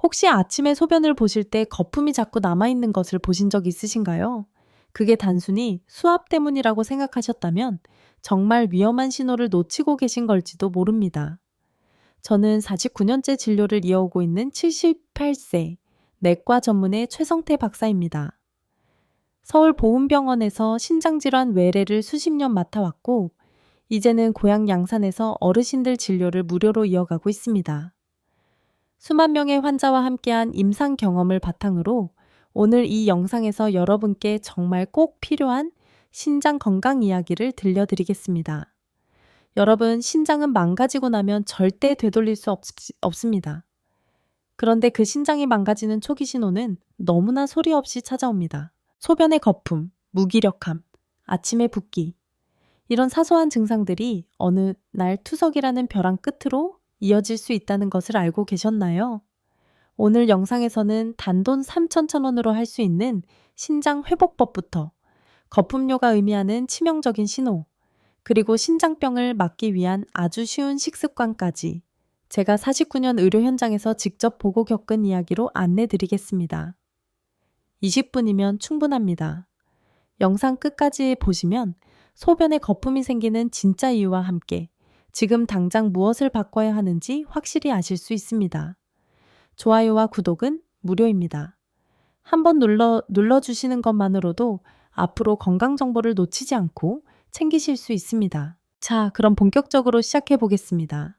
혹시 아침에 소변을 보실 때 거품이 자꾸 남아있는 것을 보신 적 있으신가요? 그게 단순히 수압 때문이라고 생각하셨다면 정말 위험한 신호를 놓치고 계신 걸지도 모릅니다. 저는 49년째 진료를 이어오고 있는 78세 내과 전문의 최성태 박사입니다. 서울 보훈병원에서 신장질환 외래를 수십 년 맡아왔고, 이제는 고향 양산에서 어르신들 진료를 무료로 이어가고 있습니다. 수만 명의 환자와 함께한 임상 경험을 바탕으로 오늘 이 영상에서 여러분께 정말 꼭 필요한 신장 건강 이야기를 들려드리겠습니다. 여러분, 신장은 망가지고 나면 절대 되돌릴 수 없습니다. 그런데 그 신장이 망가지는 초기 신호는 너무나 소리 없이 찾아옵니다. 소변의 거품, 무기력함, 아침에 붓기. 이런 사소한 증상들이 어느 날 투석이라는 벼랑 끝으로 이어질 수 있다는 것을 알고 계셨나요? 오늘 영상에서는 단돈 3,000원으로 할 수 있는 신장 회복법부터 거품료가 의미하는 치명적인 신호, 그리고 신장병을 막기 위한 아주 쉬운 식습관까지 제가 49년 의료 현장에서 직접 보고 겪은 이야기로 안내 드리겠습니다. 20분이면 충분합니다. 영상 끝까지 보시면 소변에 거품이 생기는 진짜 이유와 함께 지금 당장 무엇을 바꿔야 하는지 확실히 아실 수 있습니다. 좋아요와 구독은 무료입니다. 한번 눌러주시는 것만으로도 앞으로 건강 정보를 놓치지 않고 챙기실 수 있습니다. 자, 그럼 본격적으로 시작해 보겠습니다.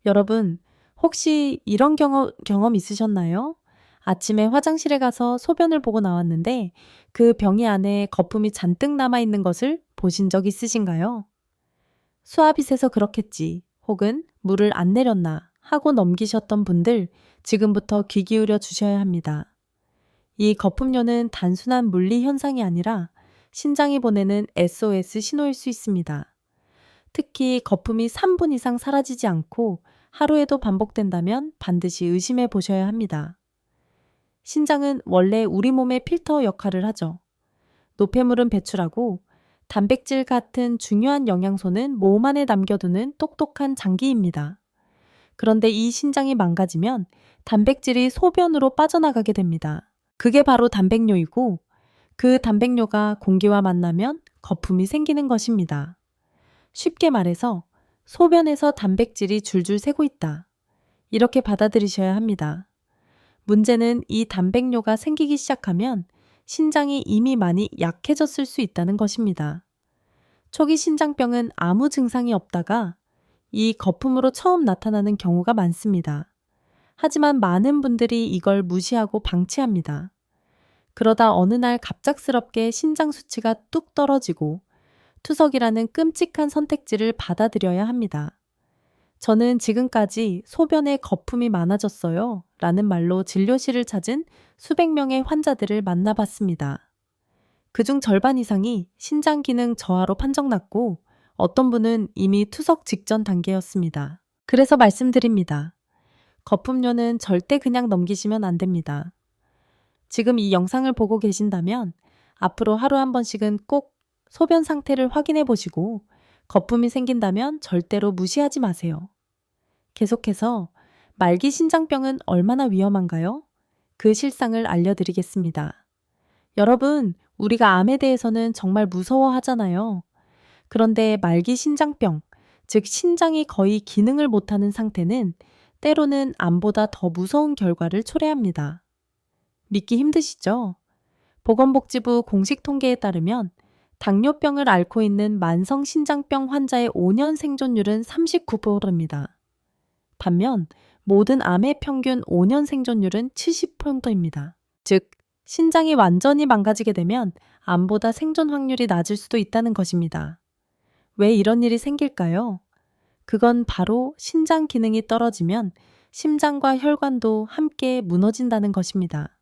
여러분, 혹시 이런 경험 있으셨나요? 아침에 화장실에 가서 소변을 보고 나왔는데 그 병이 안에 거품이 잔뜩 남아있는 것을 보신 적 있으신가요? 수압이 세서 그렇겠지, 혹은 물을 안 내렸나 하고 넘기셨던 분들, 지금부터 귀 기울여 주셔야 합니다. 이 거품료는 단순한 물리 현상이 아니라 신장이 보내는 SOS 신호일 수 있습니다. 특히 거품이 3분 이상 사라지지 않고 하루에도 반복된다면 반드시 의심해 보셔야 합니다. 신장은 원래 우리 몸의 필터 역할을 하죠. 노폐물은 배출하고 단백질 같은 중요한 영양소는 몸 안에 남겨두는 똑똑한 장기입니다. 그런데 이 신장이 망가지면 단백질이 소변으로 빠져나가게 됩니다. 그게 바로 단백뇨이고, 그 단백뇨가 공기와 만나면 거품이 생기는 것입니다. 쉽게 말해서 소변에서 단백질이 줄줄 새고 있다, 이렇게 받아들이셔야 합니다. 문제는 이 단백뇨가 생기기 시작하면 신장이 이미 많이 약해졌을 수 있다는 것입니다. 초기 신장병은 아무 증상이 없다가 이 거품으로 처음 나타나는 경우가 많습니다. 하지만 많은 분들이 이걸 무시하고 방치합니다. 그러다 어느 날 갑작스럽게 신장 수치가 뚝 떨어지고 투석이라는 끔찍한 선택지를 받아들여야 합니다. 저는 지금까지 소변에 거품이 많아졌어요 라는 말로 진료실을 찾은 수백 명의 환자들을 만나봤습니다. 그중 절반 이상이 신장 기능 저하로 판정났고, 어떤 분은 이미 투석 직전 단계였습니다. 그래서 말씀드립니다. 거품료는 절대 그냥 넘기시면 안 됩니다. 지금 이 영상을 보고 계신다면 앞으로 하루 한 번씩은 꼭 소변 상태를 확인해 보시고, 거품이 생긴다면 절대로 무시하지 마세요. 계속해서 말기 신장병은 얼마나 위험한가요? 그 실상을 알려드리겠습니다. 여러분, 우리가 암에 대해서는 정말 무서워하잖아요. 그런데 말기 신장병, 즉 신장이 거의 기능을 못하는 상태는 때로는 암보다 더 무서운 결과를 초래합니다. 믿기 힘드시죠? 보건복지부 공식 통계에 따르면 당뇨병을 앓고 있는 만성 신장병 환자의 5년 생존율은 39%입니다. 반면 모든 암의 평균 5년 생존율은 70%입니다. 즉, 신장이 완전히 망가지게 되면 암보다 생존 확률이 낮을 수도 있다는 것입니다. 왜 이런 일이 생길까요? 그건 바로 신장 기능이 떨어지면 심장과 혈관도 함께 무너진다는 것입니다.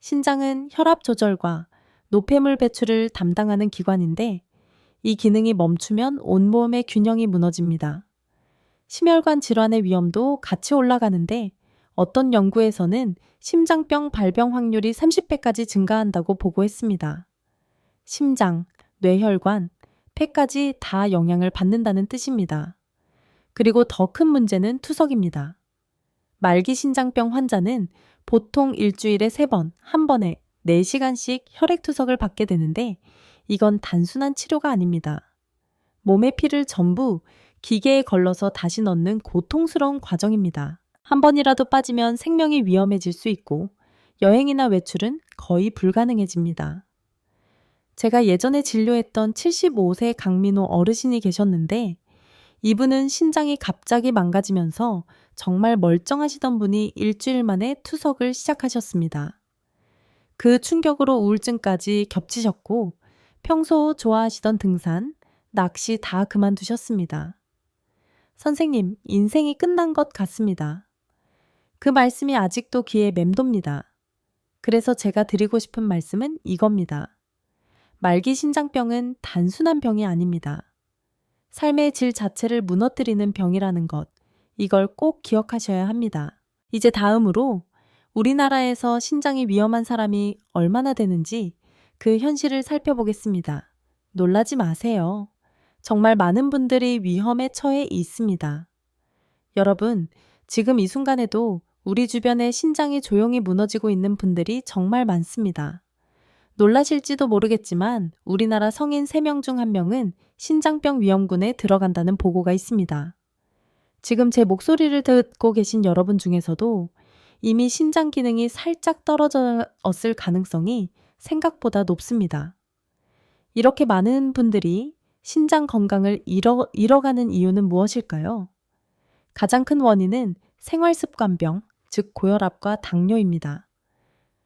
신장은 혈압 조절과 노폐물 배출을 담당하는 기관인데, 이 기능이 멈추면 온몸의 균형이 무너집니다. 심혈관 질환의 위험도 같이 올라가는데, 어떤 연구에서는 심장병 발병 확률이 30배까지 증가한다고 보고했습니다. 심장, 뇌혈관, 폐까지 다 영향을 받는다는 뜻입니다. 그리고 더 큰 문제는 투석입니다. 말기신장병 환자는 보통 일주일에 3번, 한 번에 4시간씩 혈액투석을 받게 되는데 이건 단순한 치료가 아닙니다. 몸의 피를 전부 기계에 걸러서 다시 넣는 고통스러운 과정입니다. 한 번이라도 빠지면 생명이 위험해질 수 있고 여행이나 외출은 거의 불가능해집니다. 제가 예전에 진료했던 75세 강민호 어르신이 계셨는데 이분은 신장이 갑자기 망가지면서 정말 멀쩡하시던 분이 일주일 만에 투석을 시작하셨습니다. 그 충격으로 우울증까지 겹치셨고 평소 좋아하시던 등산, 낚시 다 그만두셨습니다. 선생님, 인생이 끝난 것 같습니다. 그 말씀이 아직도 귀에 맴돕니다. 그래서 제가 드리고 싶은 말씀은 이겁니다. 말기신장병은 단순한 병이 아닙니다. 삶의 질 자체를 무너뜨리는 병이라는 것, 이걸 꼭 기억하셔야 합니다. 이제 다음으로 우리나라에서 신장이 위험한 사람이 얼마나 되는지 그 현실을 살펴보겠습니다. 놀라지 마세요. 정말 많은 분들이 위험에 처해 있습니다. 여러분, 지금 이 순간에도 우리 주변에 신장이 조용히 무너지고 있는 분들이 정말 많습니다. 놀라실지도 모르겠지만 우리나라 성인 3명 중 1명은 신장병 위험군에 들어간다는 보고가 있습니다. 지금 제 목소리를 듣고 계신 여러분 중에서도 이미 신장 기능이 살짝 떨어졌을 가능성이 생각보다 높습니다. 이렇게 많은 분들이 신장 건강을 잃어가는 이유는 무엇일까요? 가장 큰 원인은 생활습관병, 즉 고혈압과 당뇨입니다.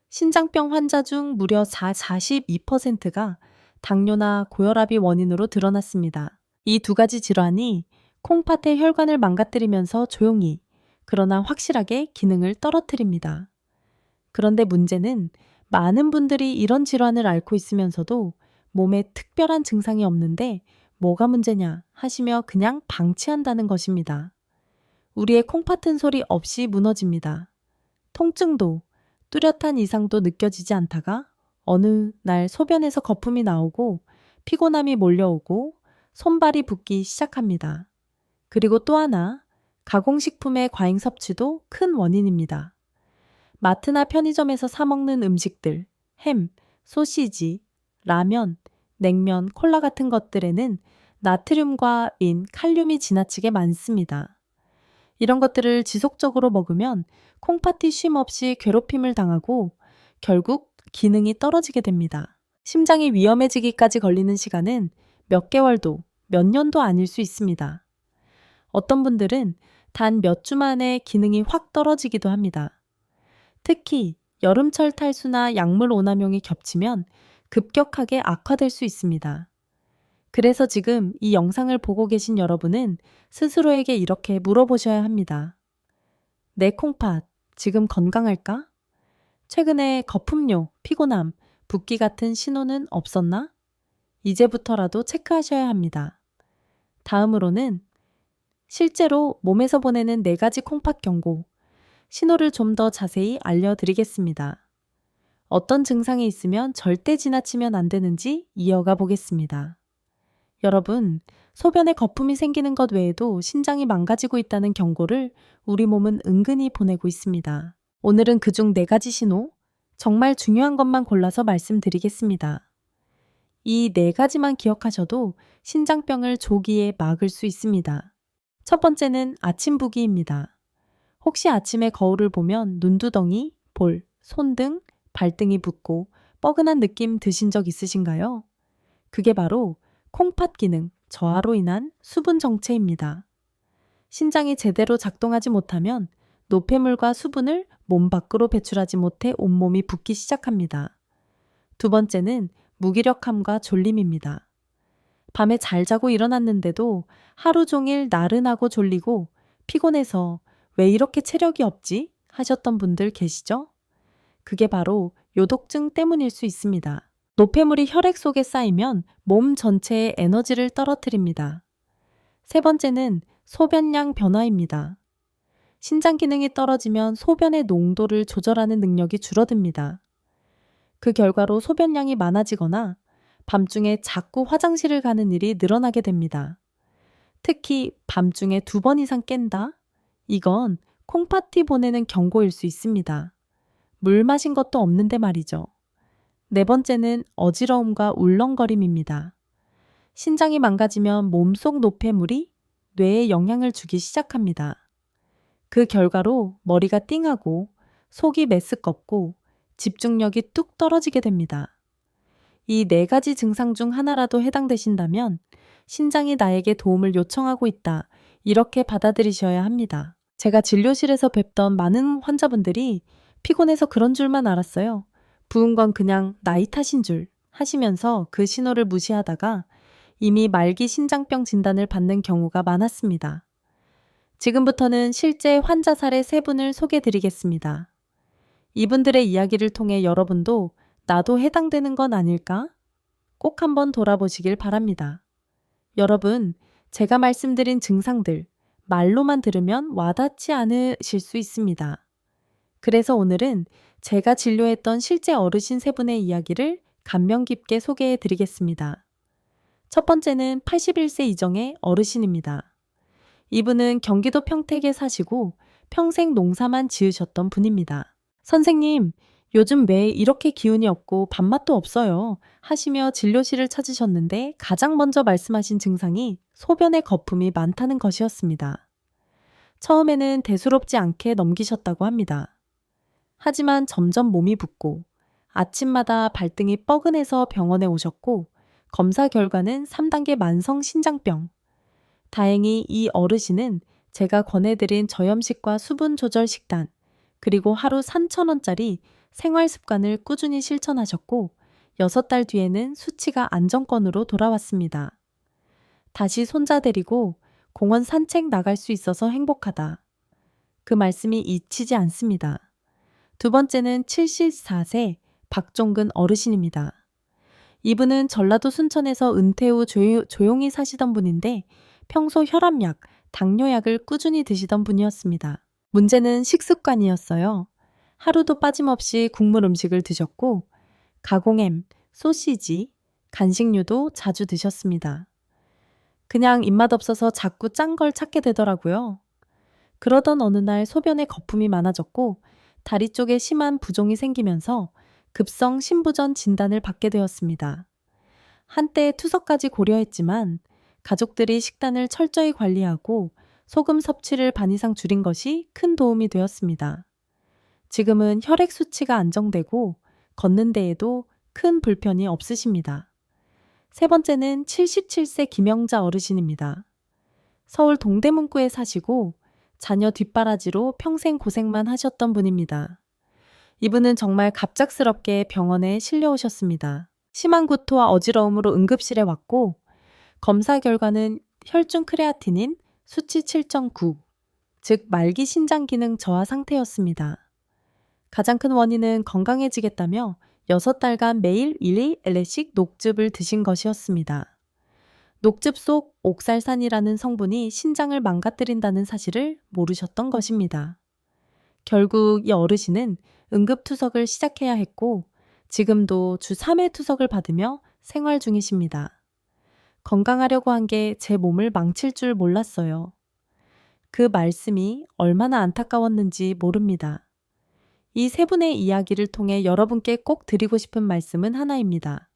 신장병 환자 중 무려 42%가 당뇨나 고혈압이 원인으로 드러났습니다. 이 두 가지 질환이 콩팥의 혈관을 망가뜨리면서 조용히, 그러나 확실하게 기능을 떨어뜨립니다. 그런데 문제는 많은 분들이 이런 질환을 앓고 있으면서도 몸에 특별한 증상이 없는데 뭐가 문제냐 하시며 그냥 방치한다는 것입니다. 우리의 콩팥은 소리 없이 무너집니다. 통증도 뚜렷한 이상도 느껴지지 않다가 어느 날 소변에서 거품이 나오고 피곤함이 몰려오고 손발이 붓기 시작합니다. 그리고 또 하나, 가공식품의 과잉 섭취도 큰 원인입니다. 마트나 편의점에서 사 먹는 음식들, 햄, 소시지, 라면, 냉면, 콜라 같은 것들에는 나트륨과 린, 칼륨이 지나치게 많습니다. 이런 것들을 지속적으로 먹으면 콩팥이 쉼 없이 괴롭힘을 당하고 결국 기능이 떨어지게 됩니다. 심장이 위험해지기까지 걸리는 시간은 몇 개월도, 몇 년도 아닐 수 있습니다. 어떤 분들은 단 몇 주 만에 기능이 확 떨어지기도 합니다. 특히 여름철 탈수나 약물 오남용이 겹치면 급격하게 악화될 수 있습니다. 그래서 지금 이 영상을 보고 계신 여러분은 스스로에게 이렇게 물어보셔야 합니다. 내 콩팥, 지금 건강할까? 최근에 거품료, 피곤함, 붓기 같은 신호는 없었나? 이제부터라도 체크하셔야 합니다. 다음으로는 실제로 몸에서 보내는 4가지 콩팥 경고, 신호를 좀 더 자세히 알려드리겠습니다. 어떤 증상이 있으면 절대 지나치면 안 되는지 이어가 보겠습니다. 여러분, 소변에 거품이 생기는 것 외에도 신장이 망가지고 있다는 경고를 우리 몸은 은근히 보내고 있습니다. 오늘은 그중 4가지 신호, 정말 중요한 것만 골라서 말씀드리겠습니다. 이 4가지만 기억하셔도 신장병을 조기에 막을 수 있습니다. 첫 번째는 아침 부기입니다. 혹시 아침에 거울을 보면 눈두덩이, 볼, 손등, 발등이 붓고 뻐근한 느낌 드신 적 있으신가요? 그게 바로 콩팥 기능 저하로 인한 수분 정체입니다. 신장이 제대로 작동하지 못하면 노폐물과 수분을 몸 밖으로 배출하지 못해 온몸이 붓기 시작합니다. 두 번째는 무기력함과 졸림입니다. 밤에 잘 자고 일어났는데도 하루 종일 나른하고 졸리고 피곤해서 왜 이렇게 체력이 없지? 하셨던 분들 계시죠? 그게 바로 요독증 때문일 수 있습니다. 노폐물이 혈액 속에 쌓이면 몸 전체의 에너지를 떨어뜨립니다. 세 번째는 소변량 변화입니다. 신장 기능이 떨어지면 소변의 농도를 조절하는 능력이 줄어듭니다. 그 결과로 소변량이 많아지거나 밤중에 자꾸 화장실을 가는 일이 늘어나게 됩니다. 특히 밤중에 2번 이상 깬다? 이건 콩팥이 보내는 경고일 수 있습니다. 물 마신 것도 없는데 말이죠. 네 번째는 어지러움과 울렁거림입니다. 신장이 망가지면 몸속 노폐물이 뇌에 영향을 주기 시작합니다. 그 결과로 머리가 띵하고 속이 메스껍고 집중력이 뚝 떨어지게 됩니다. 이 네 가지 증상 중 하나라도 해당되신다면 신장이 나에게 도움을 요청하고 있다. 이렇게 받아들이셔야 합니다. 제가 진료실에서 뵙던 많은 환자분들이 피곤해서 그런 줄만 알았어요. 부은 건 그냥 나이 탓인 줄 하시면서 그 신호를 무시하다가 이미 말기 신장병 진단을 받는 경우가 많았습니다. 지금부터는 실제 환자 사례 3분을 소개해 드리겠습니다. 이분들의 이야기를 통해 여러분도 나도 해당되는 건 아닐까? 꼭 한번 돌아보시길 바랍니다. 여러분, 제가 말씀드린 증상들, 말로만 들으면 와닿지 않으실 수 있습니다. 그래서 오늘은 제가 진료했던 실제 어르신 3분의 이야기를 감명 깊게 소개해 드리겠습니다. 첫 번째는 81세 이정의 어르신입니다. 이분은 경기도 평택에 사시고 평생 농사만 지으셨던 분입니다. 선생님, 요즘 왜 이렇게 기운이 없고 밥맛도 없어요? 하시며 진료실을 찾으셨는데 가장 먼저 말씀하신 증상이 소변의 거품이 많다는 것이었습니다. 처음에는 대수롭지 않게 넘기셨다고 합니다. 하지만 점점 몸이 붓고 아침마다 발등이 뻐근해서 병원에 오셨고 검사 결과는 3단계 만성 신장병. 다행히 이 어르신은 제가 권해드린 저염식과 수분 조절 식단, 그리고 하루 3,000원짜리 생활 습관을 꾸준히 실천하셨고 6달 뒤에는 수치가 안정권으로 돌아왔습니다. 다시 손자 데리고 공원 산책 나갈 수 있어서 행복하다. 그 말씀이 잊히지 않습니다. 두 번째는 74세 박종근 어르신입니다. 이분은 전라도 순천에서 은퇴 후 조용히 사시던 분인데 평소 혈압약, 당뇨약을 꾸준히 드시던 분이었습니다. 문제는 식습관이었어요. 하루도 빠짐없이 국물 음식을 드셨고 가공햄, 소시지, 간식류도 자주 드셨습니다. 그냥 입맛 없어서 자꾸 짠 걸 찾게 되더라고요. 그러던 어느 날 소변에 거품이 많아졌고 다리 쪽에 심한 부종이 생기면서 급성 신부전 진단을 받게 되었습니다. 한때 투석까지 고려했지만 가족들이 식단을 철저히 관리하고 소금 섭취를 반 이상 줄인 것이 큰 도움이 되었습니다. 지금은 혈액 수치가 안정되고 걷는 데에도 큰 불편이 없으십니다. 세 번째는 77세 김영자 어르신입니다. 서울 동대문구에 사시고 자녀 뒷바라지로 평생 고생만 하셨던 분입니다. 이분은 정말 갑작스럽게 병원에 실려오셨습니다. 심한 구토와 어지러움으로 응급실에 왔고 검사 결과는 혈중 크레아티닌 수치 7.9, 즉 말기 신장 기능 저하 상태였습니다. 가장 큰 원인은 건강해지겠다며 6달간 매일 1~2L씩 녹즙을 드신 것이었습니다. 녹즙 속 옥살산이라는 성분이 신장을 망가뜨린다는 사실을 모르셨던 것입니다. 결국 이 어르신은 응급투석을 시작해야 했고 지금도 주 3회 투석을 받으며 생활 중이십니다. 건강하려고 한 게 제 몸을 망칠 줄 몰랐어요. 그 말씀이 얼마나 안타까웠는지 모릅니다. 이 3분의 이야기를 통해 여러분께 꼭 드리고 싶은 말씀은 하나입니다.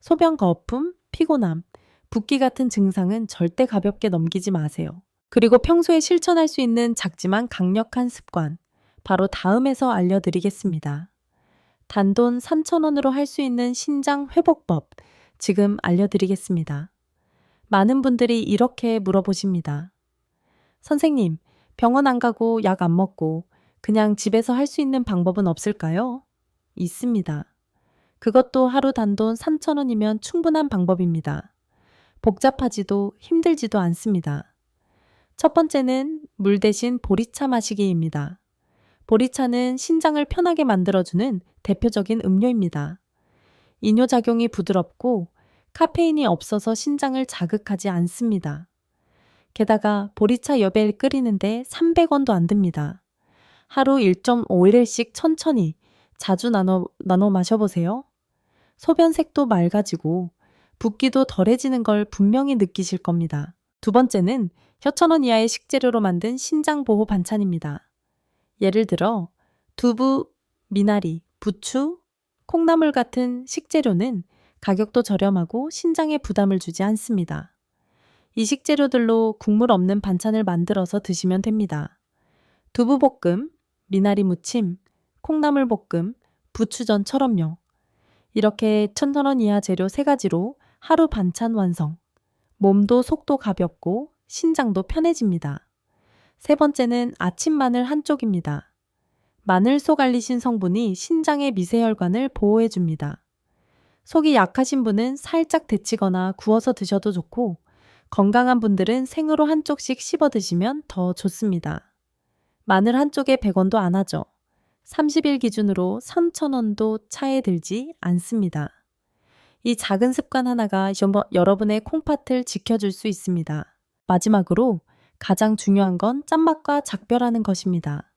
소변 거품, 피곤함, 붓기 같은 증상은 절대 가볍게 넘기지 마세요. 그리고 평소에 실천할 수 있는 작지만 강력한 습관, 바로 다음에서 알려드리겠습니다. 단돈 3,000원으로 할 수 있는 신장 회복법, 지금 알려드리겠습니다. 많은 분들이 이렇게 물어보십니다. 선생님, 병원 안 가고 약 안 먹고 그냥 집에서 할 수 있는 방법은 없을까요? 있습니다. 그것도 하루 단돈 3,000원이면 충분한 방법입니다. 복잡하지도 힘들지도 않습니다. 첫 번째는 물 대신 보리차 마시기입니다. 보리차는 신장을 편하게 만들어주는 대표적인 음료입니다. 이뇨작용이 부드럽고 카페인이 없어서 신장을 자극하지 않습니다. 게다가 보리차 여배를 끓이는데 300원도 안 듭니다. 하루 1.5일씩 천천히 자주 나눠 마셔보세요. 소변색도 맑아지고 붓기도 덜해지는 걸 분명히 느끼실 겁니다. 두 번째는 혀천원 이하의 식재료로 만든 신장보호 반찬입니다. 예를 들어 두부, 미나리, 부추, 콩나물 같은 식재료는 가격도 저렴하고 신장에 부담을 주지 않습니다. 이 식재료들로 국물 없는 반찬을 만들어서 드시면 됩니다. 두부볶음, 미나리 무침, 콩나물 볶음, 부추전처럼요. 이렇게 1,000원 이하 재료 3가지로 하루 반찬 완성. 몸도 속도 가볍고 신장도 편해집니다. 세 번째는 아침 마늘 한쪽입니다. 마늘 속 알리신 성분이 신장의 미세혈관을 보호해줍니다. 속이 약하신 분은 살짝 데치거나 구워서 드셔도 좋고 건강한 분들은 생으로 한쪽씩 씹어 드시면 더 좋습니다. 마늘 한쪽에 100원도 안 하죠. 30일 기준으로 3,000원도 차에 들지 않습니다. 이 작은 습관 하나가 여러분의 콩팥을 지켜줄 수 있습니다. 마지막으로 가장 중요한 건 짠맛과 작별하는 것입니다.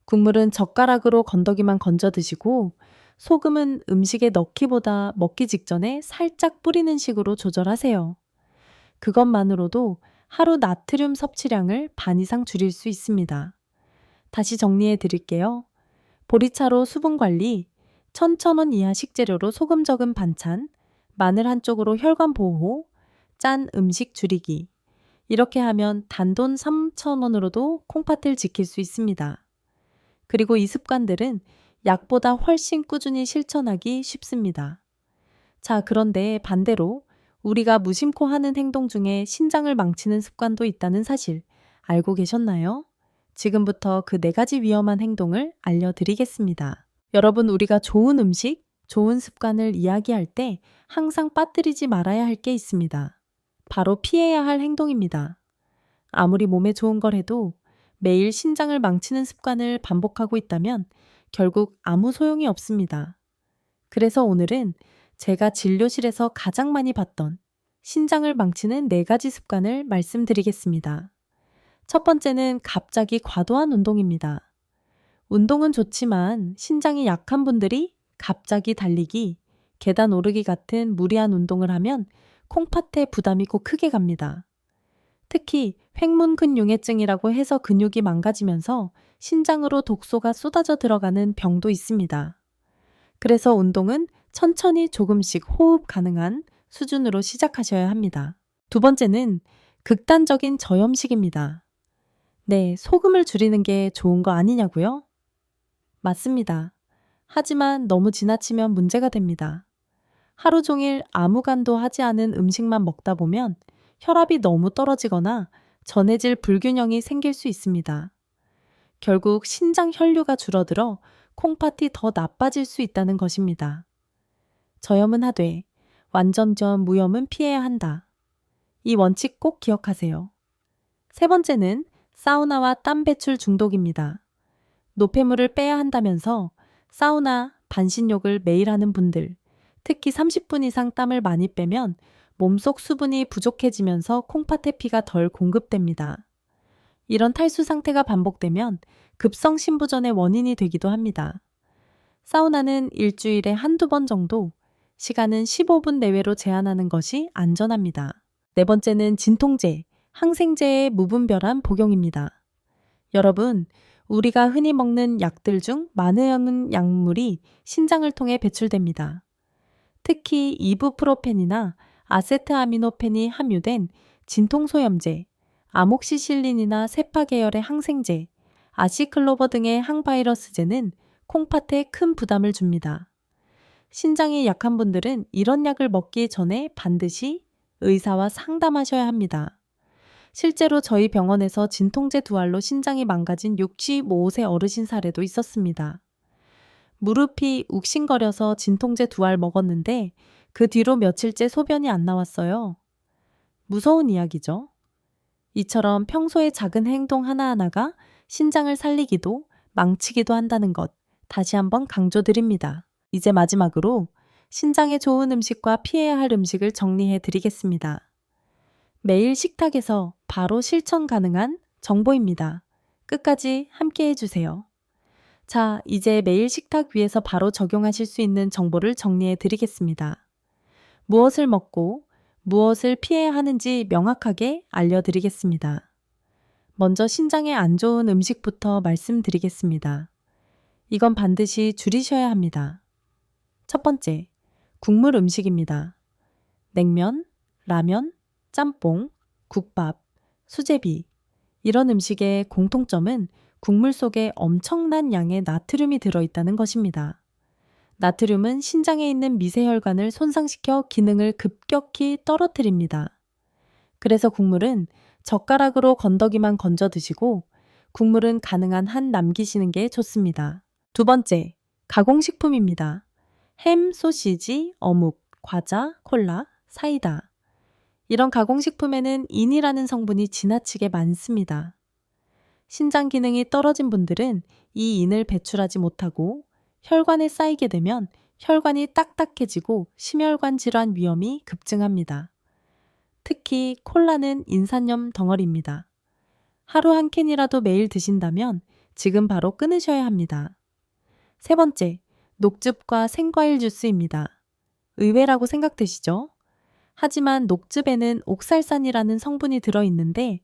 국물은 젓가락으로 건더기만 건져 드시고 소금은 음식에 넣기보다 먹기 직전에 살짝 뿌리는 식으로 조절하세요. 그것만으로도 하루 나트륨 섭취량을 반 이상 줄일 수 있습니다. 다시 정리해 드릴게요. 보리차로 수분 관리, 1,000원 이하 식재료로 소금 적은 반찬, 마늘 한쪽으로 혈관 보호, 짠 음식 줄이기. 이렇게 하면 단돈 3,000원으로도 콩팥을 지킬 수 있습니다. 그리고 이 습관들은 약보다 훨씬 꾸준히 실천하기 쉽습니다. 자, 그런데 반대로 우리가 무심코 하는 행동 중에 신장을 망치는 습관도 있다는 사실 알고 계셨나요? 지금부터 그 4가지 위험한 행동을 알려드리겠습니다. 여러분, 우리가 좋은 음식, 좋은 습관을 이야기할 때 항상 빠뜨리지 말아야 할 게 있습니다. 바로 피해야 할 행동입니다. 아무리 몸에 좋은 걸 해도 매일 신장을 망치는 습관을 반복하고 있다면 결국 아무 소용이 없습니다. 그래서 오늘은 제가 진료실에서 가장 많이 봤던 신장을 망치는 4가지 습관을 말씀드리겠습니다. 첫 번째는 갑자기 과도한 운동입니다. 운동은 좋지만 신장이 약한 분들이 갑자기 달리기, 계단 오르기 같은 무리한 운동을 하면 콩팥에 부담이 꼭 크게 갑니다. 특히 횡문근융해증이라고 해서 근육이 망가지면서 신장으로 독소가 쏟아져 들어가는 병도 있습니다. 그래서 운동은 천천히 조금씩 호흡 가능한 수준으로 시작하셔야 합니다. 두 번째는 극단적인 저염식입니다. 네, 소금을 줄이는 게 좋은 거 아니냐고요? 맞습니다. 하지만 너무 지나치면 문제가 됩니다. 하루 종일 아무 간도 하지 않은 음식만 먹다 보면 혈압이 너무 떨어지거나 전해질 불균형이 생길 수 있습니다. 결국 신장 혈류가 줄어들어 콩팥이 더 나빠질 수 있다는 것입니다. 저염은 하되 완전전 무염은 피해야 한다. 이 원칙 꼭 기억하세요. 세 번째는 사우나와 땀 배출 중독입니다. 노폐물을 빼야 한다면서 사우나, 반신욕을 매일 하는 분들, 특히 30분 이상 땀을 많이 빼면 몸속 수분이 부족해지면서 콩팥에 피가 덜 공급됩니다. 이런 탈수 상태가 반복되면 급성 신부전의 원인이 되기도 합니다. 사우나는 일주일에 한두 번 정도, 시간은 15분 내외로 제한하는 것이 안전합니다. 네 번째는 진통제, 항생제의 무분별한 복용입니다. 여러분, 우리가 흔히 먹는 약들 중 많은 약물이 신장을 통해 배출됩니다. 특히 이부프로펜이나 아세트아미노펜이 함유된 진통소염제, 아목시실린이나 세파 계열의 항생제, 아시클로버 등의 항바이러스제는 콩팥에 큰 부담을 줍니다. 신장이 약한 분들은 이런 약을 먹기 전에 반드시 의사와 상담하셔야 합니다. 실제로 저희 병원에서 진통제 2알로 신장이 망가진 65세 어르신 사례도 있었습니다. 무릎이 욱신거려서 진통제 2알 먹었는데 그 뒤로 며칠째 소변이 안 나왔어요. 무서운 이야기죠. 이처럼 평소의 작은 행동 하나하나가 신장을 살리기도 망치기도 한다는 것 다시 한번 강조드립니다. 이제 마지막으로 신장에 좋은 음식과 피해야 할 음식을 정리해 드리겠습니다. 매일 식탁에서 바로 실천 가능한 정보입니다. 끝까지 함께 해주세요. 자, 이제 매일 식탁 위에서 바로 적용하실 수 있는 정보를 정리해 드리겠습니다. 무엇을 먹고 무엇을 피해야 하는지 명확하게 알려드리겠습니다. 먼저 신장에 안 좋은 음식부터 말씀드리겠습니다. 이건 반드시 줄이셔야 합니다. 첫 번째, 국물 음식입니다. 냉면, 라면, 짬뽕, 국밥, 수제비. 이런 음식의 공통점은 국물 속에 엄청난 양의 나트륨이 들어있다는 것입니다. 나트륨은 신장에 있는 미세혈관을 손상시켜 기능을 급격히 떨어뜨립니다. 그래서 국물은 젓가락으로 건더기만 건져 드시고 국물은 가능한 한 남기시는 게 좋습니다. 두 번째, 가공식품입니다. 햄, 소시지, 어묵, 과자, 콜라, 사이다. 이런 가공식품에는 인이라는 성분이 지나치게 많습니다. 신장 기능이 떨어진 분들은 이 인을 배출하지 못하고 혈관에 쌓이게 되면 혈관이 딱딱해지고 심혈관 질환 위험이 급증합니다. 특히 콜라는 인산염 덩어리입니다. 하루 한 캔이라도 매일 드신다면 지금 바로 끊으셔야 합니다. 세 번째, 녹즙과 생과일 주스입니다. 의외라고 생각되시죠? 하지만 녹즙에는 옥살산이라는 성분이 들어있는데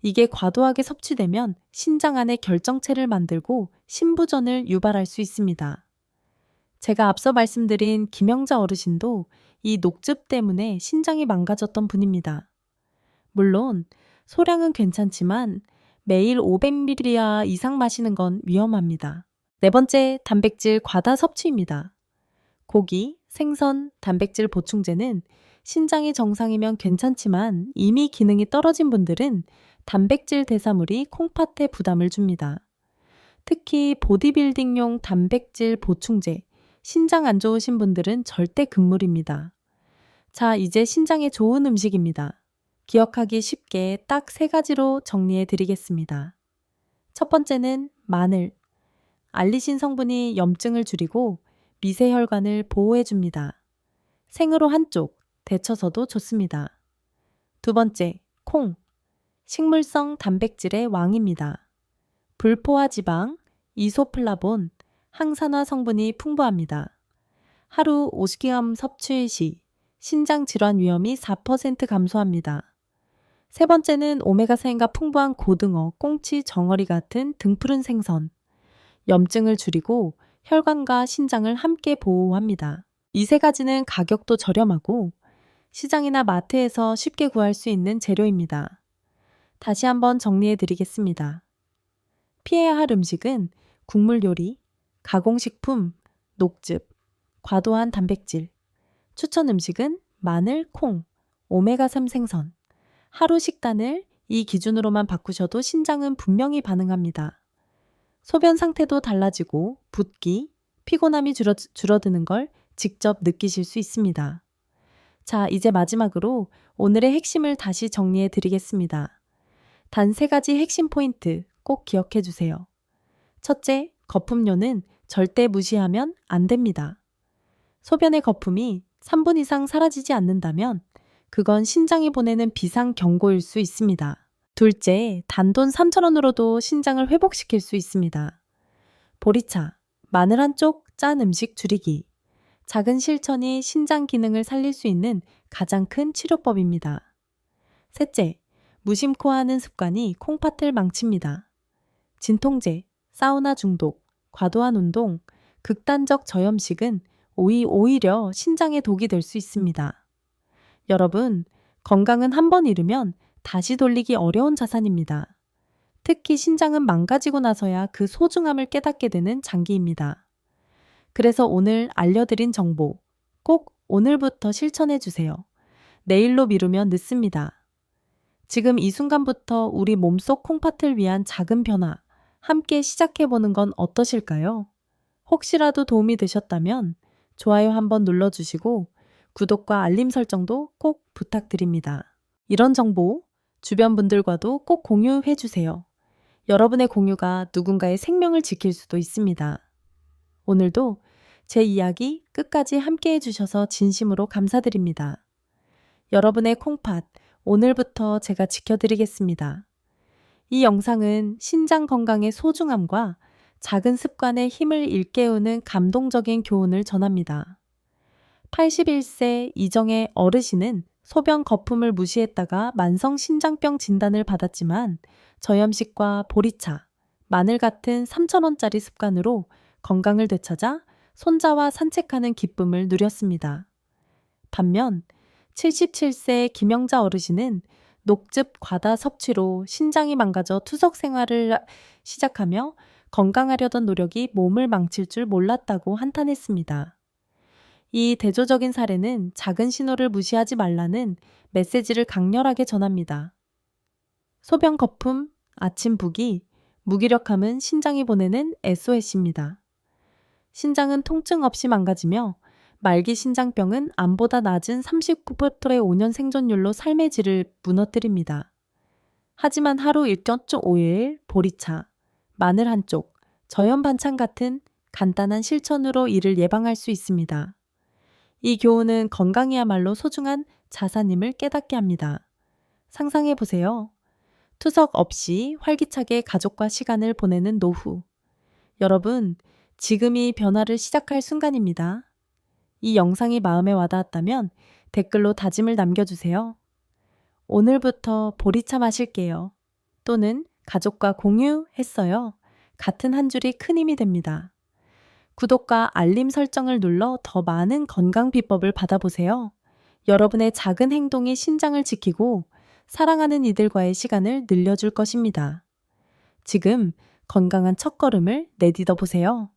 이게 과도하게 섭취되면 신장 안에 결정체를 만들고 신부전을 유발할 수 있습니다. 제가 앞서 말씀드린 김영자 어르신도 이 녹즙 때문에 신장이 망가졌던 분입니다. 물론 소량은 괜찮지만 매일 500ml 이상 마시는 건 위험합니다. 네 번째, 단백질 과다 섭취입니다. 고기, 생선, 단백질 보충제는 신장이 정상이면 괜찮지만 이미 기능이 떨어진 분들은 단백질 대사물이 콩팥에 부담을 줍니다. 특히 보디빌딩용 단백질 보충제, 신장 안 좋으신 분들은 절대 금물입니다. 자, 이제 신장에 좋은 음식입니다. 기억하기 쉽게 딱 3가지로 정리해 드리겠습니다. 첫 번째는 마늘. 알리신 성분이 염증을 줄이고 미세혈관을 보호해 줍니다. 생으로 한쪽, 데쳐서도 좋습니다. 두 번째, 콩. 식물성 단백질의 왕입니다. 불포화 지방, 이소플라본, 항산화 성분이 풍부합니다. 하루 50g 섭취 시 신장 질환 위험이 4% 감소합니다. 세 번째는 오메가3가 풍부한 고등어, 꽁치, 정어리 같은 등푸른 생선. 염증을 줄이고 혈관과 신장을 함께 보호합니다. 이 3가지는 가격도 저렴하고 시장이나 마트에서 쉽게 구할 수 있는 재료입니다. 다시 한번 정리해 드리겠습니다. 피해야 할 음식은 국물 요리, 가공식품, 녹즙, 과도한 단백질. 추천 음식은 마늘, 콩, 오메가3 생선. 하루 식단을 이 기준으로만 바꾸셔도 신장은 분명히 반응합니다. 소변 상태도 달라지고 붓기, 피곤함이 줄어드는 걸 직접 느끼실 수 있습니다. 자, 이제 마지막으로 오늘의 핵심을 다시 정리해 드리겠습니다. 단 3가지 핵심 포인트 꼭 기억해 주세요. 첫째, 거품료는 절대 무시하면 안 됩니다. 소변의 거품이 3분 이상 사라지지 않는다면 그건 신장이 보내는 비상 경고일 수 있습니다. 둘째, 단돈 3,000원으로도 신장을 회복시킬 수 있습니다. 보리차, 마늘 한쪽 짠 음식 줄이기. 작은 실천이 신장 기능을 살릴 수 있는 가장 큰 치료법입니다. 셋째, 무심코 하는 습관이 콩팥을 망칩니다. 진통제, 사우나 중독, 과도한 운동, 극단적 저염식은 오히려 신장에 독이 될 수 있습니다. 여러분, 건강은 한 번 잃으면 다시 돌리기 어려운 자산입니다. 특히 신장은 망가지고 나서야 그 소중함을 깨닫게 되는 장기입니다. 그래서 오늘 알려드린 정보 꼭 오늘부터 실천해 주세요. 내일로 미루면 늦습니다. 지금 이 순간부터 우리 몸속 콩팥을 위한 작은 변화 함께 시작해보는 건 어떠실까요? 혹시라도 도움이 되셨다면 좋아요 한번 눌러주시고 구독과 알림 설정도 꼭 부탁드립니다. 이런 정보 주변 분들과도 꼭 공유해 주세요. 여러분의 공유가 누군가의 생명을 지킬 수도 있습니다. 오늘도 제 이야기 끝까지 함께 해주셔서 진심으로 감사드립니다. 여러분의 콩팥 오늘부터 제가 지켜드리겠습니다. 이 영상은 신장 건강의 소중함과 작은 습관의 힘을 일깨우는 감동적인 교훈을 전합니다. 81세 이정의 어르신은 소변 거품을 무시했다가 만성 신장병 진단을 받았지만 저염식과 보리차, 마늘 같은 3,000원짜리 습관으로 건강을 되찾아 손자와 산책하는 기쁨을 누렸습니다. 반면 77세 김영자 어르신은 녹즙 과다 섭취로 신장이 망가져 투석 생활을 시작하며 건강하려던 노력이 몸을 망칠 줄 몰랐다고 한탄했습니다. 이 대조적인 사례는 작은 신호를 무시하지 말라는 메시지를 강렬하게 전합니다. 소변 거품, 아침 부기, 무기력함은 신장이 보내는 SOS입니다. 신장은 통증 없이 망가지며 말기 신장병은 암보다 낮은 39%의 5년 생존율로 삶의 질을 무너뜨립니다. 하지만 하루 1.5일 보리차, 마늘 한 쪽, 저염 반찬 같은 간단한 실천으로 이를 예방할 수 있습니다. 이 교훈은 건강이야말로 소중한 자산임을 깨닫게 합니다. 상상해 보세요. 투석 없이 활기차게 가족과 시간을 보내는 노후. 여러분, 지금이 변화를 시작할 순간입니다. 이 영상이 마음에 와닿았다면 댓글로 다짐을 남겨주세요. 오늘부터 보리차 마실게요. 또는 가족과 공유했어요. 같은 한 줄이 큰 힘이 됩니다. 구독과 알림 설정을 눌러 더 많은 건강 비법을 받아보세요. 여러분의 작은 행동이 신장을 지키고 사랑하는 이들과의 시간을 늘려줄 것입니다. 지금 건강한 첫걸음을 내딛어 보세요.